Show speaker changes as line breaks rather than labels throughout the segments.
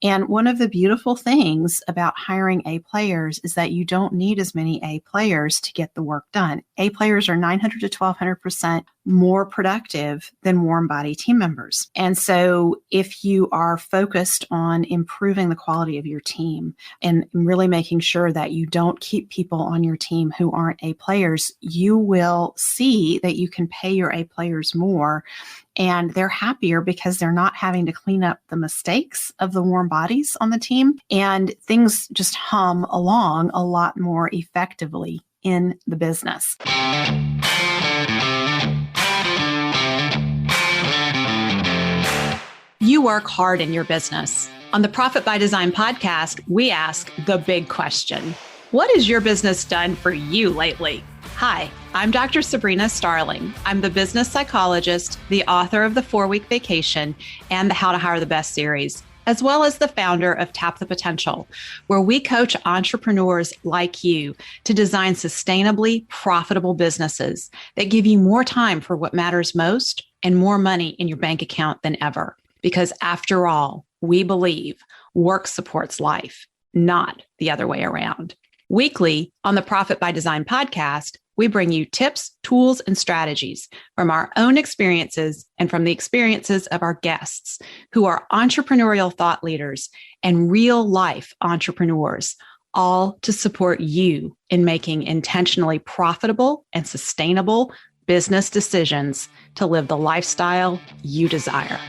And one of the beautiful things about hiring A players is that you don't need as many A players to get the work done. A players are 900 to 1200% more productive than warm body team members. And so if you are focused on improving the quality of your team and really making sure that you don't keep people on your team who aren't A players, you will see that you can pay your A players more. And they're happier because they're not having to clean up the mistakes of the warm bodies on the team. And things just hum along a lot more effectively in the business.
You work hard in your business. On the Profit by Design podcast, we ask the big question. What has your business done for you lately? Hi, I'm Dr. Sabrina Starling. I'm the business psychologist, the author of the 4-Week Vacation and the How to Hire the Best series, as well as the founder of Tap the Potential, where we coach entrepreneurs like you to design sustainably profitable businesses that give you more time for what matters most and more money in your bank account than ever. Because after all, we believe work supports life, not the other way around. Weekly on the Profit by Design podcast, we bring you tips, tools, and strategies from our own experiences and from the experiences of our guests who are entrepreneurial thought leaders and real life entrepreneurs, all to support you in making intentionally profitable and sustainable business decisions to live the lifestyle you desire.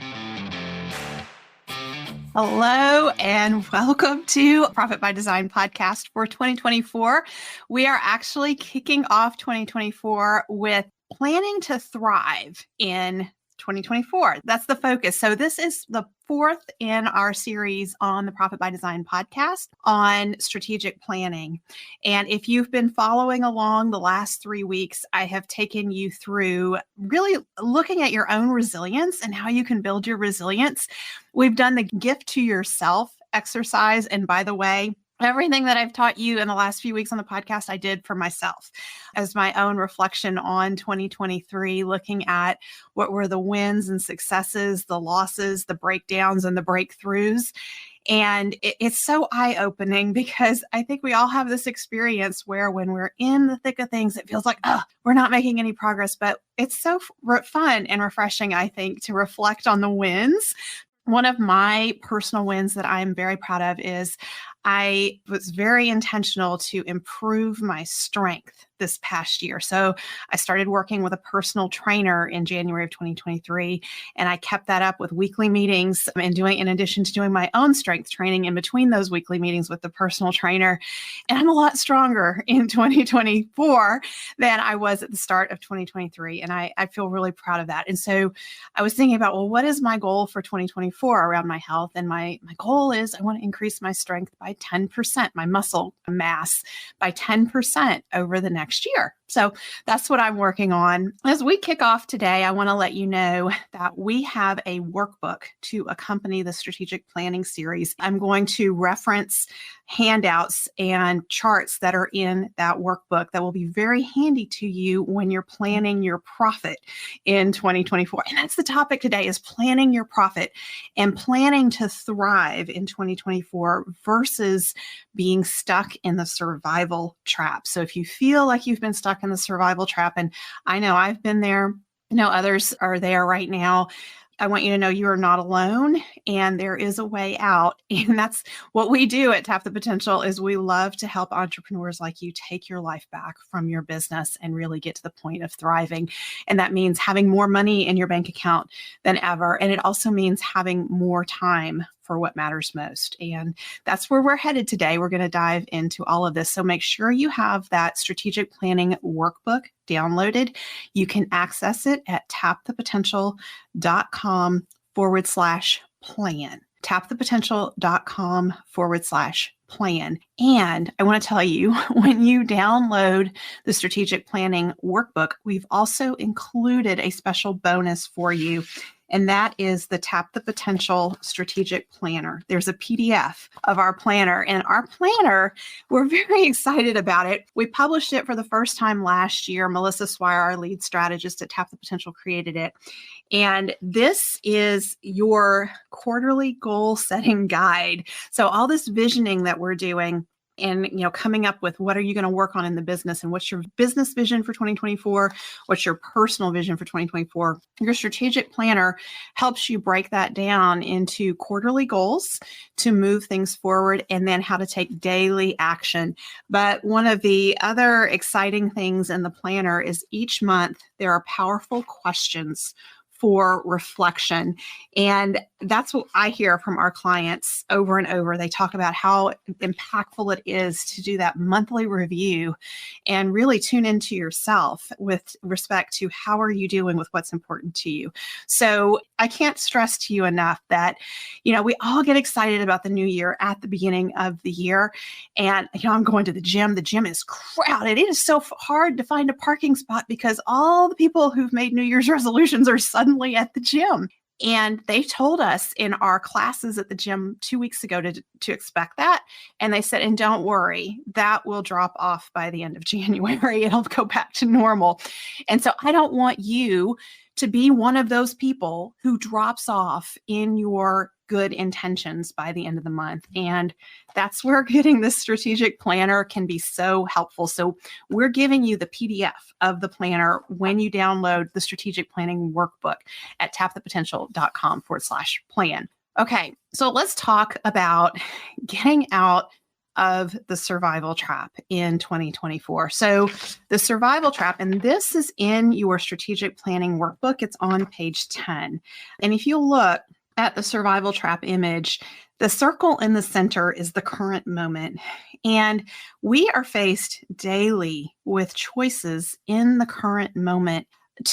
Hello and welcome to Profit by Design podcast for 2024. We are actually kicking off 2024 with planning to thrive in 2024. That's the focus. So this is the fourth in our series on the Profit by Design podcast on strategic planning. And if you've been following along the last 3 weeks, I have taken you through really looking at your own resilience and how you can build your resilience. We've done the gift to yourself exercise. And by the way, everything that I've taught you in the last few weeks on the podcast, I did for myself as my own reflection on 2023, looking at what were the wins and successes, the losses, the breakdowns, and the breakthroughs. And it's so eye-opening because I think we all have this experience where when we're in the thick of things, it feels like, oh, we're not making any progress. But it's so fun and refreshing, I think, to reflect on the wins. One of my personal wins that I'm very proud of is I was very intentional to improve my strength this past year. So I started working with a personal trainer in January of 2023, and I kept that up with weekly meetings and in addition to doing my own strength training in between those weekly meetings with the personal trainer. And I'm a lot stronger in 2024 than I was at the start of 2023. And I feel really proud of that. And so I was thinking about, well, what is my goal for 2024 around my health? And my goal is I want to increase my strength by 10%, my muscle mass by 10% over the next year. So that's what I'm working on. As we kick off today, I want to let you know that we have a workbook to accompany the strategic planning series. I'm going to reference handouts and charts that are in that workbook that will be very handy to you when you're planning your profit in 2024. And that's the topic today, is planning your profit and planning to thrive in 2024 versus being stuck in the survival trap. So if you feel like you've been stuck in the survival trap, and I know I've been there, others are there right now, I want you to know you are not alone and there is a way out. And that's what we do at Tap the Potential, is we love to help entrepreneurs like you take your life back from your business and really get to the point of thriving. And that means having more money in your bank account than ever. And it also means having more time for what matters most. And that's where we're headed today. We're going to dive into all of this. So make sure you have that strategic planning workbook downloaded. You can access it at tapthepotential.com/plan. tapthepotential.com/plan. And I want to tell you, when you download the strategic planning workbook, we've also included a special bonus for you. and that is the Tap the Potential Strategic Planner. There's a PDF of our planner, and our planner, we're very excited about it. We published it for the first time last year. Melissa Swire, our lead strategist at Tap the Potential, created it. And this is your quarterly goal setting guide. So all this visioning that we're doing and, coming up with what are you going to work on in the business and what's your business vision for 2024, what's your personal vision for 2024. Your strategic planner helps you break that down into quarterly goals to move things forward and then how to take daily action. But one of the other exciting things in the planner is each month there are powerful questions for reflection. And that's what I hear from our clients over and over. They talk about how impactful it is to do that monthly review and really tune into yourself with respect to how are you doing with what's important to you. So I can't stress to you enough that, we all get excited about the new year at the beginning of the year. And, I'm going to the gym. The gym is crowded. It is so hard to find a parking spot because all the people who've made New Year's resolutions are suddenly at the gym. And they told us in our classes at the gym 2 weeks ago to expect that. And they said, and don't worry, that will drop off by the end of January. It'll go back to normal. And so I don't want you to be one of those people who drops off in your good intentions by the end of the month. And that's where getting this strategic planner can be so helpful. So we're giving you the PDF of the planner when you download the strategic planning workbook at tapthepotential.com/plan. Okay, so let's talk about getting out of the survival trap in 2024. So the survival trap, and this is in your strategic planning workbook, it's on page 10. And if you look at the survival trap image, the circle in the center is the current moment. And we are faced daily with choices in the current moment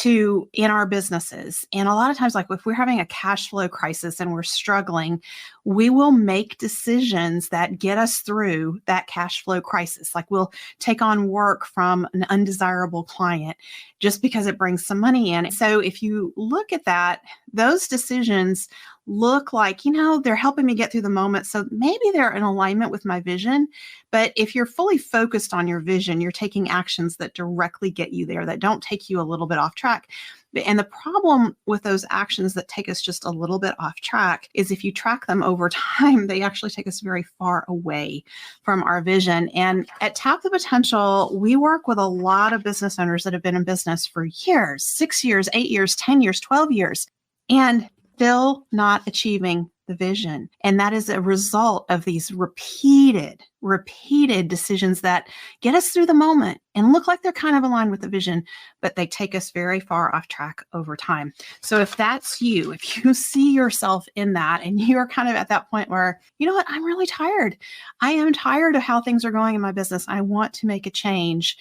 in our businesses. And a lot of times, like if we're having a cash flow crisis and we're struggling, we will make decisions that get us through that cash flow crisis. Like we'll take on work from an undesirable client just because it brings some money in. So if you look at that, those decisions look like, they're helping me get through the moment. So maybe they're in alignment with my vision. But if you're fully focused on your vision, you're taking actions that directly get you there, that don't take you a little bit off track. And the problem with those actions that take us just a little bit off track is if you track them over time, they actually take us very far away from our vision. And at Tap the Potential, we work with a lot of business owners that have been in business for years, 6 years, 8 years, 10 years, 12 years, and still not achieving the vision. And that is a result of these repeated decisions that get us through the moment and look like they're kind of aligned with the vision, but they take us very far off track over time. So if that's you, if you see yourself in that and you're kind of at that point where, you know what, I'm really tired. I am tired of how things are going in my business. I want to make a change.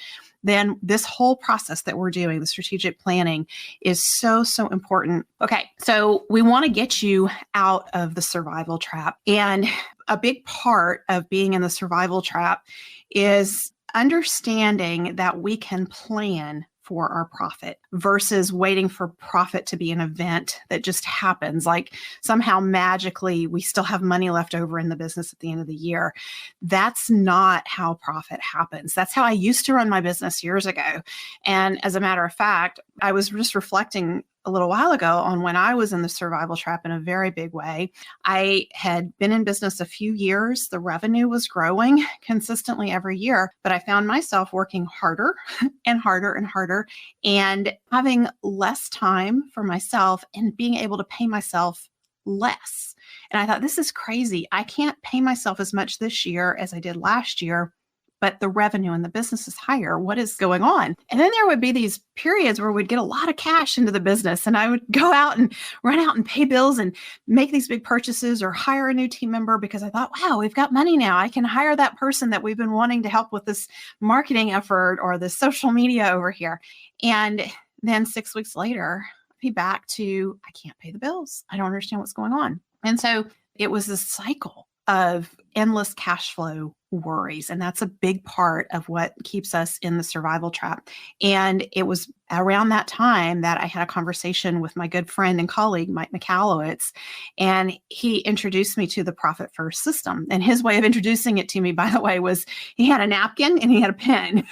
Then this whole process that we're doing, the strategic planning, is so, so important. Okay, so we want to get you out of the survival trap. And a big part of being in the survival trap is understanding that we can plan for our profit versus waiting for profit to be an event that just happens. Like somehow magically we still have money left over in the business at the end of the year. That's not how profit happens. That's how I used to run my business years ago. And as a matter of fact, I was just reflecting a little while ago on when I was in the survival trap in a very big way. I had been in business a few years. The revenue was growing consistently every year, but I found myself working harder and harder and harder and having less time for myself and being able to pay myself less. And I thought, this is crazy. I can't pay myself as much this year as I did last year, but the revenue in the business is higher. What is going on? And then there would be these periods where we'd get a lot of cash into the business and I would go out and run out and pay bills and make these big purchases or hire a new team member because I thought, wow, we've got money now. I can hire that person that we've been wanting to help with this marketing effort or the social media over here. And then 6 weeks later, I'd be back to, I can't pay the bills. I don't understand what's going on. And so it was this cycle of endless cash flow worries. And that's a big part of what keeps us in the survival trap. And it was around that time that I had a conversation with my good friend and colleague, Mike McAllowitz, and he introduced me to the Profit First system. And his way of introducing it to me, by the way, was he had a napkin and he had a pen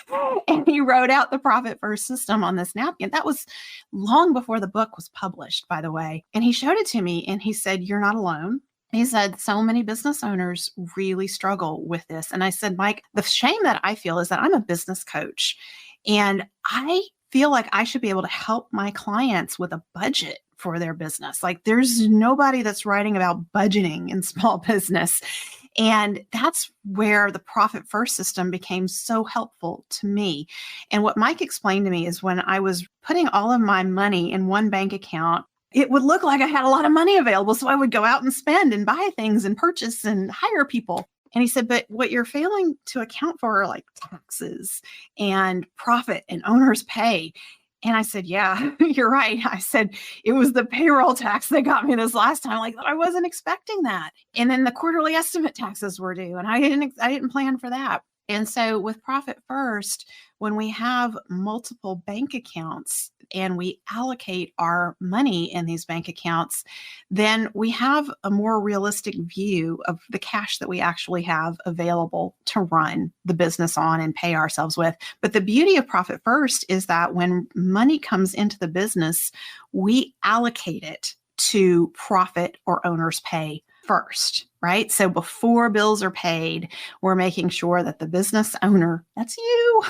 and he wrote out the Profit First system on this napkin. That was long before the book was published, by the way. And he showed it to me and he said, "You're not alone." He said, "So many business owners really struggle with this." And I said, "Mike, the shame that I feel is that I'm a business coach and I feel like I should be able to help my clients with a budget for their business. Like there's nobody that's writing about budgeting in small business." And that's where the Profit First system became so helpful to me. And what Mike explained to me is when I was putting all of my money in one bank account, it would look like I had a lot of money available. So I would go out and spend and buy things and purchase and hire people. And he said, "But what you're failing to account for are like taxes and profit and owner's pay." And I said, "Yeah, you're right." I said, "It was the payroll tax that got me this last time. Like I wasn't expecting that. And then the quarterly estimate taxes were due and I didn't plan for that." And so with Profit First, when we have multiple bank accounts and we allocate our money in these bank accounts, then we have a more realistic view of the cash that we actually have available to run the business on and pay ourselves with. But the beauty of Profit First is that when money comes into the business, we allocate it to profit or owner's pay first, right? So before bills are paid, we're making sure that the business owner, that's you,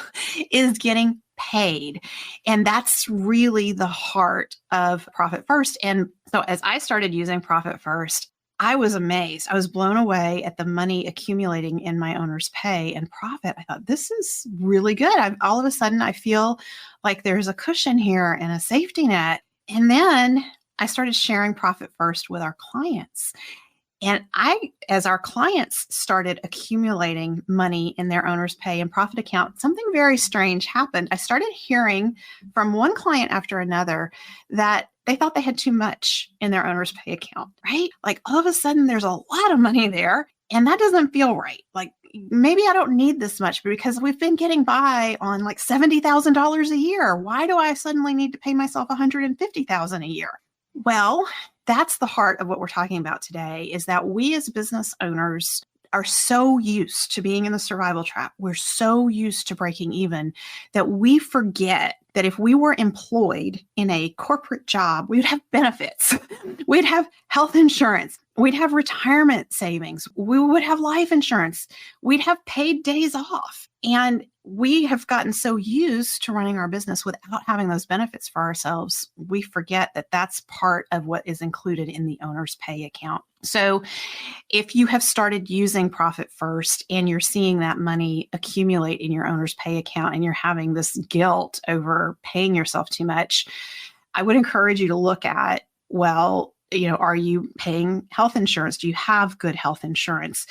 is getting paid. And that's really the heart of Profit First. And so as I started using Profit First, I was amazed. I was blown away at the money accumulating in my owner's pay and profit. I thought, this is really good. All of a sudden, I feel like there's a cushion here and a safety net. And then I started sharing Profit First with our clients. And as our clients started accumulating money in their owner's pay and profit account, something very strange happened. I started hearing from one client after another that they thought they had too much in their owner's pay account, right? Like all of a sudden there's a lot of money there and that doesn't feel right. Like maybe I don't need this much because we've been getting by on like $70,000 a year. Why do I suddenly need to pay myself $150,000 a year? Well, that's the heart of what we're talking about today, is that we as business owners are so used to being in the survival trap. We're so used to breaking even that we forget that if we were employed in a corporate job, we would have benefits. We'd have health insurance. We'd have retirement savings. We would have life insurance. We'd have paid days off. And we have gotten so used to running our business without having those benefits for ourselves, we forget that that's part of what is included in the owner's pay account. So if you have started using Profit First and you're seeing that money accumulate in your owner's pay account and you're having this guilt over paying yourself too much, I would encourage you to look at, well, are you paying health insurance? Do you have good health insurance?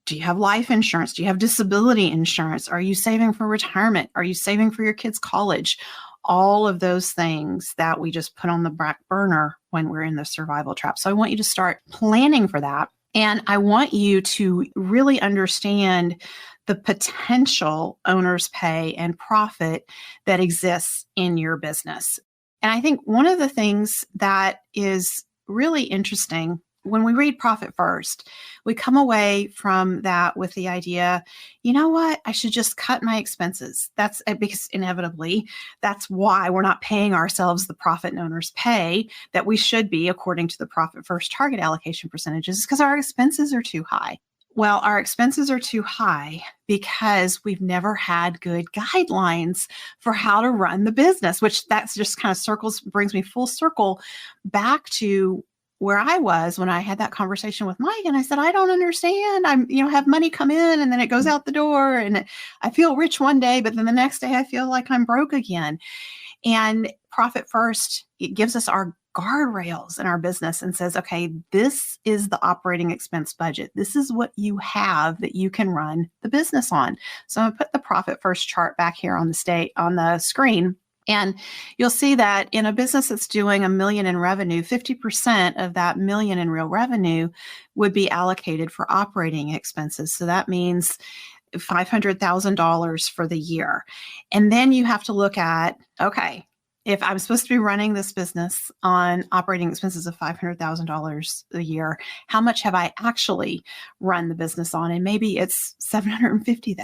Do you have life insurance? Do you have disability insurance? Are you saving for retirement? Are you saving for your kids' college? All of those things that we just put on the back burner when we're in the survival trap. So I want you to start planning for that. And I want you to really understand the potential owner's pay and profit that exists in your business. And I think one of the things that is really interesting when we read Profit First, we come away from that with the idea, you know what, I should just cut my expenses. That's because inevitably, that's why we're not paying ourselves the profit and owner's pay that we should be according to the Profit First target allocation percentages, because our expenses are too high. Well, our expenses are too high because we've never had good guidelines for how to run the business, which that's just kind of brings me full circle back to where I was when I had that conversation with Mike. And I said, I don't understand. Have money come in and then it goes out the door and I feel rich one day, but then the next day I feel like I'm broke again. And Profit First, it gives us our guardrails in our business and says, okay, this is the operating expense budget. This is what you have that you can run the business on. So I'm going to put the Profit First chart back here on the screen. And you'll see that in a business that's doing $1 million in revenue, 50% of that $1 million in real revenue would be allocated for operating expenses. So that means $500,000 for the year. And then you have to look at, okay, if I'm supposed to be running this business on operating expenses of $500,000 a year, how much have I actually run the business on? And maybe it's $750,000,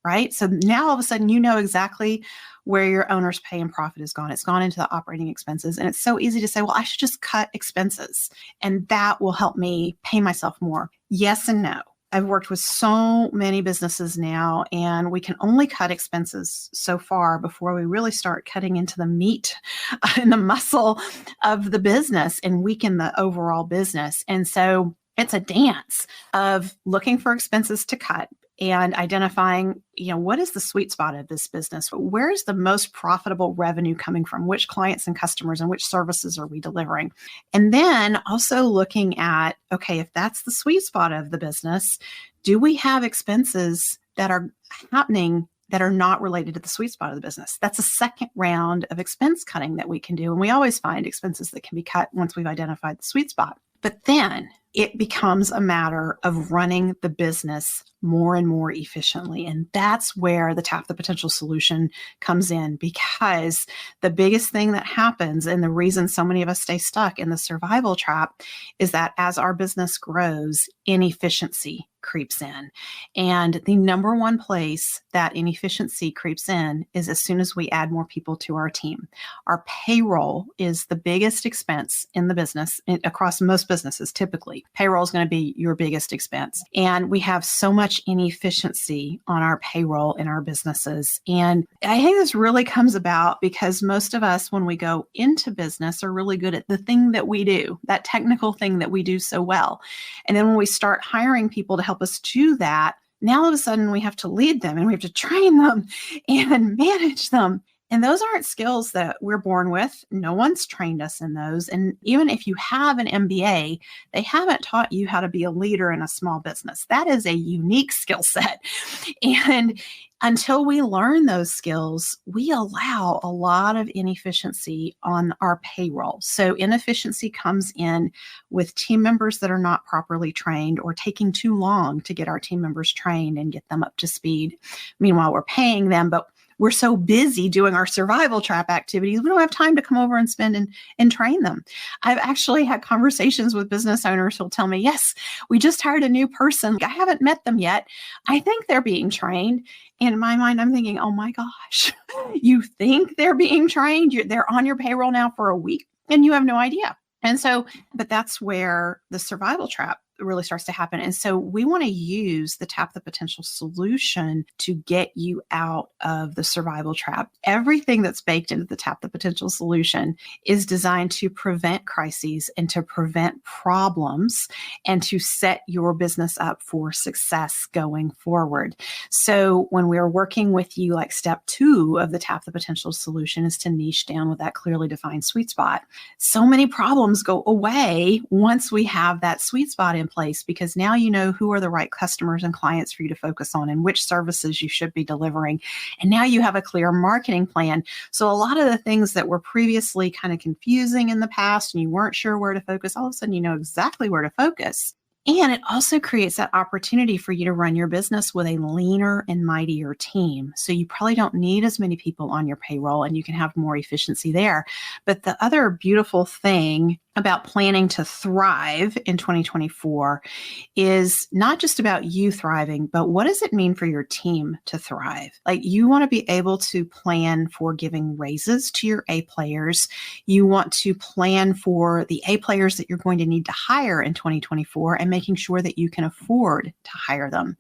right? So now all of a sudden, you know exactly where your owner's pay and profit has gone. It's gone into the operating expenses. And it's so easy to say, well, I should just cut expenses and that will help me pay myself more. Yes and no. I've worked with so many businesses now, and we can only cut expenses so far before we really start cutting into the meat and the muscle of the business and weaken the overall business. And so it's a dance of looking for expenses to cut and identifying, what is the sweet spot of this business? Where is the most profitable revenue coming from? Which clients and customers and which services are we delivering? And then also looking at, okay, if that's the sweet spot of the business, do we have expenses that are happening that are not related to the sweet spot of the business? That's a second round of expense cutting that we can do. And we always find expenses that can be cut once we've identified the sweet spot. But then it becomes a matter of running the business more and more efficiently. And that's where the Tap the Potential solution comes in, because the biggest thing that happens, and the reason so many of us stay stuck in the survival trap, is that as our business grows, inefficiency creeps in. And the number one place that inefficiency creeps in is as soon as we add more people to our team. Our payroll is the biggest expense in the business across most businesses. Typically, payroll is going to be your biggest expense. And we have so much inefficiency on our payroll in our businesses. And I think this really comes about because most of us, when we go into business, are really good at the thing that we do, that technical thing that we do so well. And then when we start hiring people to help us do that, now all of a sudden we have to lead them and we have to train them and manage them. And those aren't skills that we're born with. No one's trained us in those. And even if you have an MBA, they haven't taught you how to be a leader in a small business. That is a unique skill set. And until we learn those skills, we allow a lot of inefficiency on our payroll. So inefficiency comes in with team members that are not properly trained or taking too long to get our team members trained and get them up to speed. Meanwhile, we're paying them, but we're so busy doing our survival trap activities, we don't have time to come over and spend and train them. I've actually had conversations with business owners who'll tell me, yes, we just hired a new person. I haven't met them yet. I think they're being trained. And in my mind, I'm thinking, oh my gosh, you think they're being trained? They're on your payroll now for a week and you have no idea. And so, but that's where the survival trap really starts to happen. And so we want to use the Tap the Potential solution to get you out of the survival trap. Everything that's baked into the Tap the Potential solution is designed to prevent crises and to prevent problems and to set your business up for success going forward. So when we're working with you, like step 2 of the Tap the Potential solution is to niche down with that clearly defined sweet spot. So many problems go away once we have that sweet spot in place, because now you know who are the right customers and clients for you to focus on and which services you should be delivering. And now you have a clear marketing plan. So a lot of the things that were previously kind of confusing in the past and you weren't sure where to focus, all of a sudden you know exactly where to focus. And it also creates that opportunity for you to run your business with a leaner and mightier team. So you probably don't need as many people on your payroll and you can have more efficiency there. But the other beautiful thing about planning to thrive in 2024 is not just about you thriving, but what does it mean for your team to thrive? Like, you want to be able to plan for giving raises to your A players. You want to plan for the A players that you're going to need to hire in 2024 and making sure that you can afford to hire them.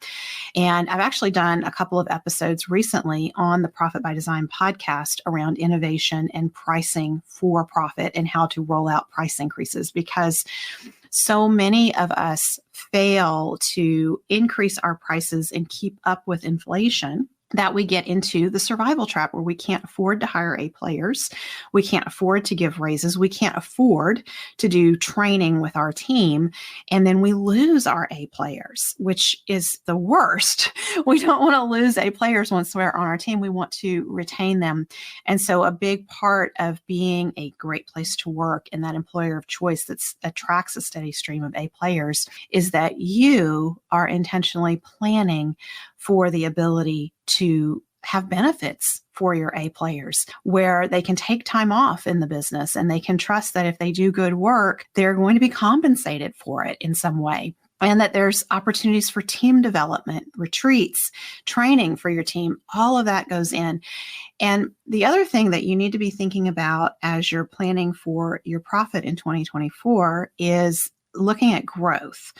And I've actually done a couple of episodes recently on the Profit by Design podcast around innovation and pricing for profit and how to roll out price increases, because so many of us fail to increase our prices and keep up with inflation that we get into the survival trap where we can't afford to hire A players. We can't afford to give raises. We can't afford to do training with our team. And then we lose our A players, which is the worst. We don't want to lose A players once they're on our team. We want to retain them. And so a big part of being a great place to work and that employer of choice that attracts a steady stream of A players is that you are intentionally planning for the ability to have benefits for your A players where they can take time off in the business and they can trust that if they do good work, they're going to be compensated for it in some way. And that there's opportunities for team development, retreats, training for your team. All of that goes in. And the other thing that you need to be thinking about as you're planning for your profit in 2024 is looking at growth,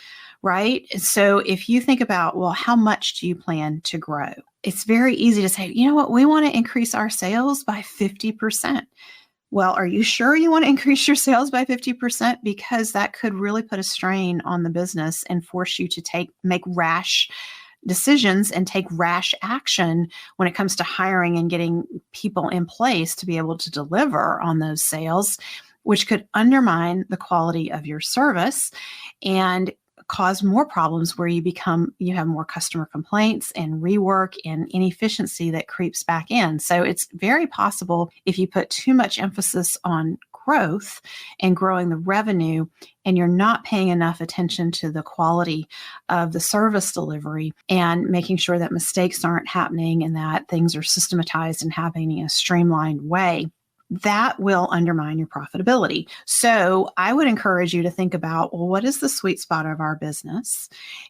right? So if you think about, well, how much do you plan to grow? It's very easy to say, you know what, we want to increase our sales by 50%. Well, are you sure you want to increase your sales by 50%? Because that could really put a strain on the business and force you to make rash decisions and take rash action when it comes to hiring and getting people in place to be able to deliver on those sales, which could undermine the quality of your service and cause more problems where you have more customer complaints and rework and inefficiency that creeps back in. So it's very possible if you put too much emphasis on growth and growing the revenue and you're not paying enough attention to the quality of the service delivery and making sure that mistakes aren't happening and that things are systematized and happening in a streamlined way, that will undermine your profitability. So I would encourage you to think about, well, what is the sweet spot of our business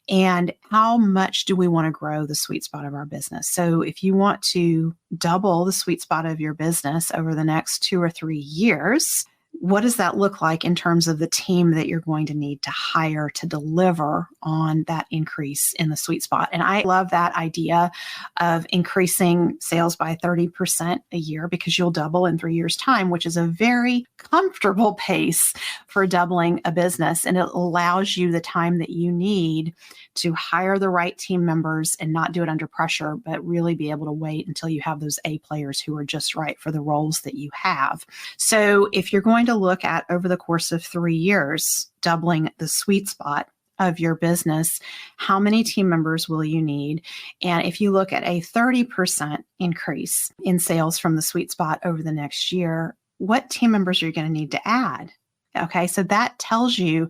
and how much do we want to grow the sweet spot of our business? So if you want to double the sweet spot of your business over the next 2 or 3 years, what does that look like in terms of the team that you're going to need to hire to deliver on that increase in the sweet spot? And I love that idea of increasing sales by 30% a year because you'll double in 3 years' time, which is a very comfortable pace for doubling a business. And it allows you the time that you need to hire the right team members and not do it under pressure, but really be able to wait until you have those A players who are just right for the roles that you have. So if you're going to look at over the course of 3 years, doubling the sweet spot of your business, how many team members will you need? And if you look at a 30% increase in sales from the sweet spot over the next year, what team members are you going to need to add? Okay, so that tells you,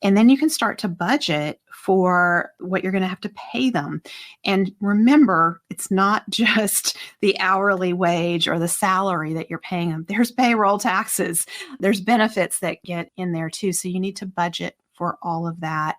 and then you can start to budget for what you're going to have to pay them. And remember, it's not just the hourly wage or the salary that you're paying them. There's payroll taxes. There's benefits that get in there too. So you need to budget for all of that.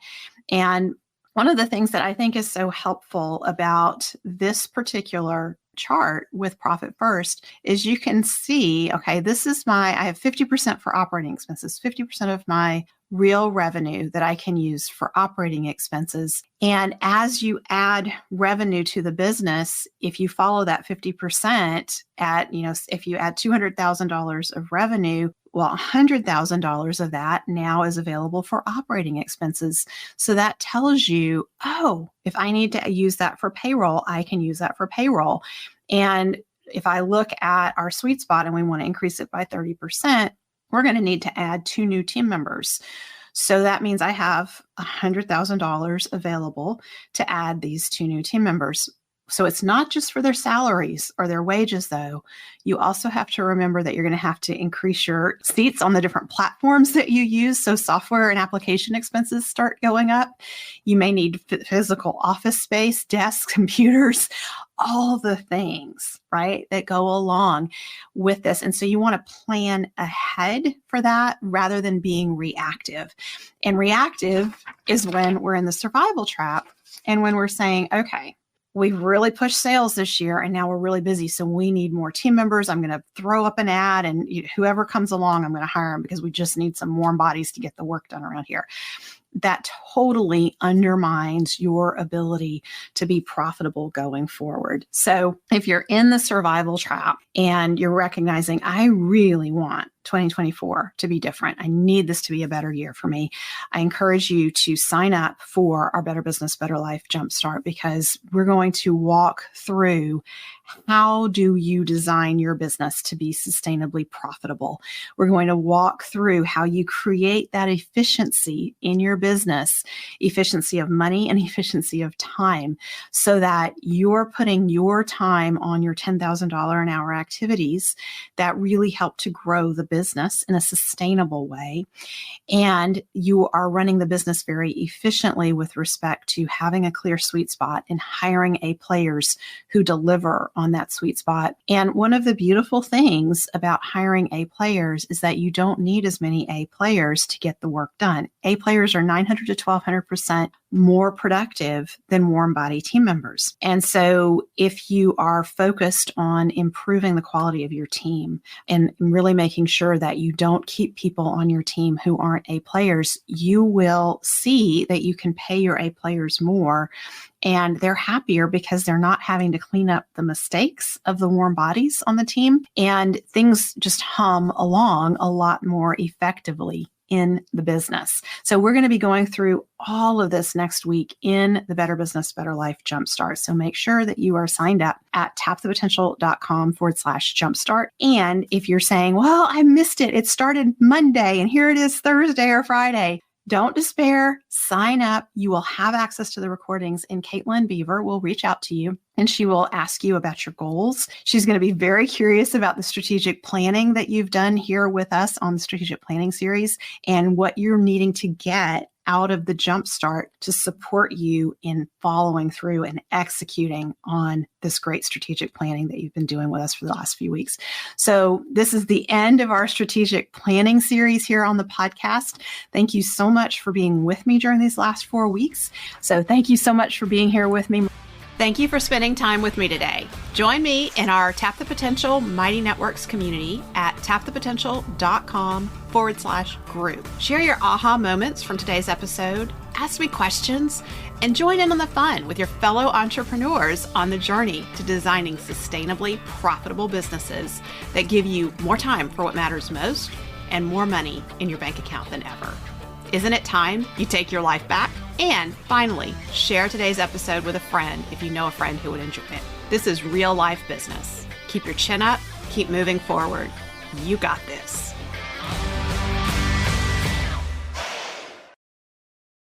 And one of the things that I think is so helpful about this particular chart with Profit First is you can see, okay, I have 50% for operating expenses, 50% of my real revenue that I can use for operating expenses. And as you add revenue to the business, if you follow that 50% if you add $200,000 of revenue, well, $100,000 of that now is available for operating expenses. So that tells you, oh, if I need to use that for payroll, I can use that for payroll. And if I look at our sweet spot and we want to increase it by 30%, we're going to need to add 2 new team members. So that means I have $100,000 available to add these 2 new team members. So it's not just for their salaries or their wages, though. You also have to remember that you're going to have to increase your seats on the different platforms that you use. So software and application expenses start going up. You may need physical office space, desks, computers, all the things, right, that go along with this. And so you want to plan ahead for that rather than being reactive. And reactive is when we're in the survival trap and when we're saying, okay, we've really pushed sales this year and now we're really busy. So we need more team members. I'm going to throw up an ad and whoever comes along, I'm going to hire them because we just need some warm bodies to get the work done around here. That totally undermines your ability to be profitable going forward. So if you're in the survival trap and you're recognizing, I really want 2024 to be different, I need this to be a better year for me, I encourage you to sign up for our Better Business, Better Life Jumpstart, because we're going to walk through how do you design your business to be sustainably profitable. We're going to walk through how you create that efficiency in your business, efficiency of money and efficiency of time, so that you're putting your time on your $10,000 an hour activities that really help to grow the business in a sustainable way, and you are running the business very efficiently with respect to having a clear sweet spot and hiring A players who deliver on that sweet spot. And one of the beautiful things about hiring A players is that you don't need as many A players to get the work done. A players are 900 to 1200% more productive than warm body team members. And so if you are focused on improving the quality of your team and really making sure that you don't keep people on your team who aren't A players, you will see that you can pay your A players more, and they're happier because they're not having to clean up the mistakes of the warm bodies on the team, and things just hum along a lot more effectively in the business. So we're going to be going through all of this next week in the Better Business, Better Life Jumpstart. So make sure that you are signed up at tapthepotential.com/jumpstart. And if you're saying, well, I missed it, it started Monday and here it is Thursday or Friday, don't despair, sign up. You will have access to the recordings, and Caitlin Beaver will reach out to you and she will ask you about your goals. She's going to be very curious about the strategic planning that you've done here with us on the strategic planning series and what you're needing to get out of the Jumpstart to support you in following through and executing on this great strategic planning that you've been doing with us for the last few weeks. So this is the end of our strategic planning series here on the podcast. Thank you so much for being with me during these last 4 weeks. So thank you so much for being here with me.
Thank you for spending time with me today. Join me in our Tap the Potential Mighty Networks community at tapthepotential.com/group. Share your aha moments from today's episode, ask me questions, and join in on the fun with your fellow entrepreneurs on the journey to designing sustainably profitable businesses that give you more time for what matters most and more money in your bank account than ever. Isn't it time you take your life back? And finally, share today's episode with a friend if you know a friend who would enjoy it. This is real life business. Keep your chin up, keep moving forward. You got this.